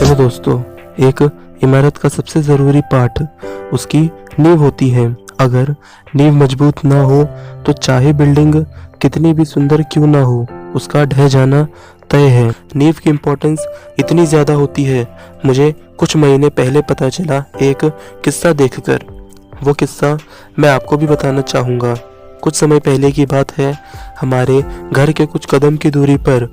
Hello दोस्तों, एक इमारत का सबसे ज़रूरी पार्ट उसकी नींव होती है। अगर नींव मजबूत ना हो तो चाहे बिल्डिंग कितनी भी सुंदर क्यों ना हो, उसका ढह जाना तय है। नींव की इम्पोर्टेंस इतनी ज़्यादा होती है, मुझे कुछ महीने पहले पता चला एक किस्सा देखकर। वो किस्सा मैं आपको भी बताना चाहूँगा। कुछ समय पहले की बात है, हमारे घर के कुछ कदम की दूरी पर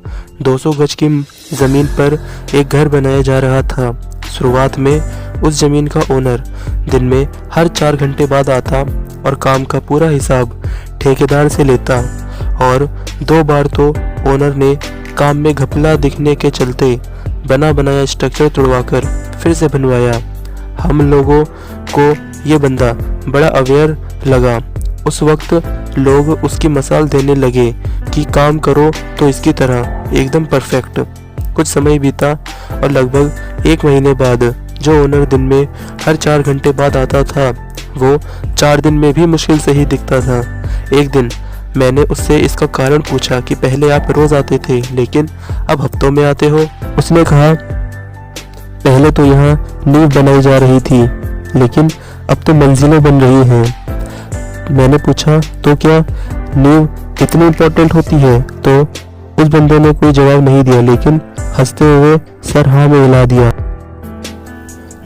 200 गज की ज़मीन पर एक घर बनाया जा रहा था। शुरुआत में उस ज़मीन का ओनर दिन में हर 4 घंटे बाद आता और काम का पूरा हिसाब ठेकेदार से लेता, और 2 बार तो ओनर ने काम में घपला दिखने के चलते बना बनाया स्ट्रक्चर तोड़वाकर फिर से बनवाया। हम लोगों को ये बंदा बड़ा अवेयर लगा। उस वक्त लोग उसकी मसाल देने लगे कि काम करो तो इसकी तरह एकदम परफेक्ट। कुछ समय बीता और लगभग 1 महीने बाद जो ओनर दिन में हर 4 घंटे बाद आता था, वो 4 दिन में भी मुश्किल से ही दिखता था। एक दिन मैंने उससे इसका कारण पूछा कि पहले आप रोज आते थे लेकिन अब हफ्तों में आते हो। उसने कहा, पहले तो यहाँ नींव बनाई जा रही थी लेकिन अब तो मंजिलें बन रही हैं। मैंने पूछा, तो क्या नींव इतनी इम्पोर्टेंट होती है? तो उस बंदे ने कोई जवाब नहीं दिया, लेकिन हंसते हुए सर हाँ में हिला दिया।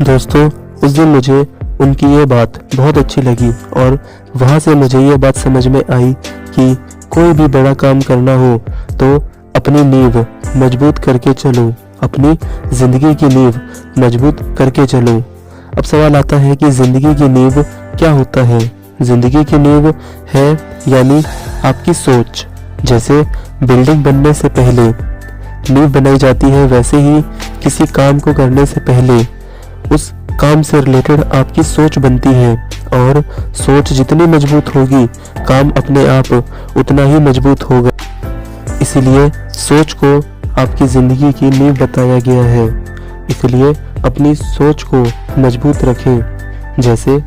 दोस्तों, उस दिन मुझे उनकी ये बात बहुत अच्छी लगी और वहाँ से मुझे ये बात समझ में आई कि कोई भी बड़ा काम करना हो तो अपनी नींव मजबूत करके चलो, अपनी ज़िंदगी की नींव मजबूत करके चलो। अब सवाल आता है कि ज़िंदगी की नींव क्या होता है? ज़िंदगी की नींव है यानी आपकी सोच। जैसे बिल्डिंग बनने से पहले नींव बनाई जाती है, वैसे ही किसी काम को करने से पहले उस काम से रिलेटेड आपकी सोच बनती है, और सोच जितनी मजबूत होगी काम अपने आप उतना ही मजबूत होगा। इसीलिए सोच को आपकी ज़िंदगी की नींव बताया गया है। इसलिए अपनी सोच को मजबूत रखें। जैसे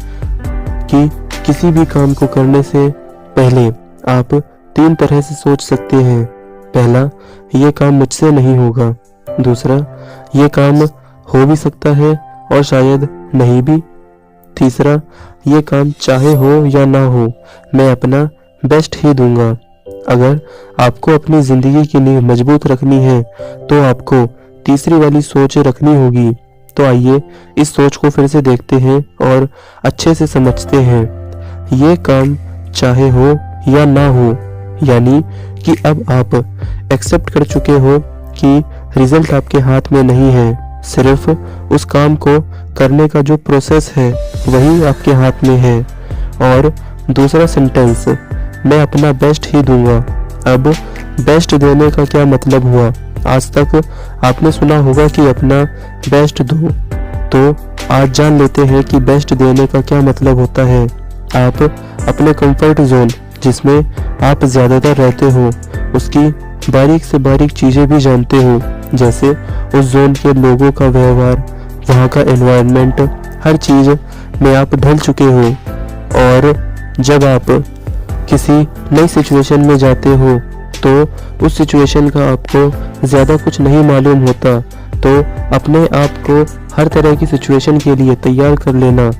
कि किसी भी काम को करने से पहले आप 3 तरह से सोच सकते हैं। पहला, ये काम मुझसे नहीं होगा। दूसरा, ये काम हो भी सकता है और शायद नहीं भी। तीसरा, ये काम चाहे हो या ना हो, मैं अपना बेस्ट ही दूंगा। अगर आपको अपनी ज़िंदगी की नींव मजबूत रखनी है तो आपको तीसरी वाली सोच रखनी होगी। तो आइए इस सोच को फिर से देखते हैं और अच्छे से समझते हैं। ये काम चाहे हो या ना हो, यानी कि अब आप एक्सेप्ट कर चुके हो कि रिजल्ट आपके हाथ में नहीं है, सिर्फ उस काम को करने का जो प्रोसेस है वही आपके हाथ में है। और दूसरा सेंटेंस, मैं अपना बेस्ट ही दूंगा। अब बेस्ट देने का क्या मतलब हुआ? आज तक आपने सुना होगा कि अपना बेस्ट दो, तो आज जान लेते हैं कि बेस्ट देने का क्या मतलब होता है। आप अपने कंफर्ट जोन, जिसमें आप ज़्यादातर रहते हो, उसकी बारीक से बारीक चीज़ें भी जानते हो। जैसे उस जोन के लोगों का व्यवहार, वहाँ का एनवायरनमेंट, हर चीज़ में आप ढल चुके हो। और जब आप किसी नई सिचुएशन में जाते हो तो उस सिचुएशन का आपको ज़्यादा कुछ नहीं मालूम होता, तो अपने आप को हर तरह की सिचुएशन के लिए तैयार कर लेना।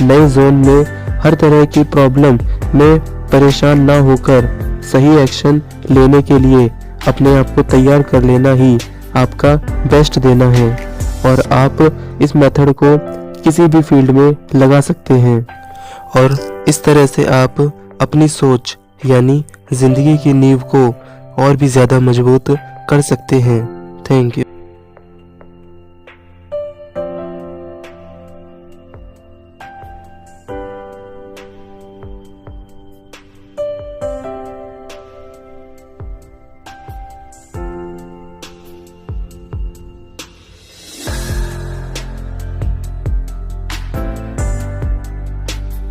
नए जोन में हर तरह की प्रॉब्लम में परेशान ना होकर सही एक्शन लेने के लिए अपने आप को तैयार कर लेना ही आपका बेस्ट देना है। और आप इस मेथड को किसी भी फील्ड में लगा सकते हैं, और इस तरह से आप अपनी सोच यानी ज़िंदगी की नींव को और भी ज़्यादा मजबूत कर सकते हैं। Thank you.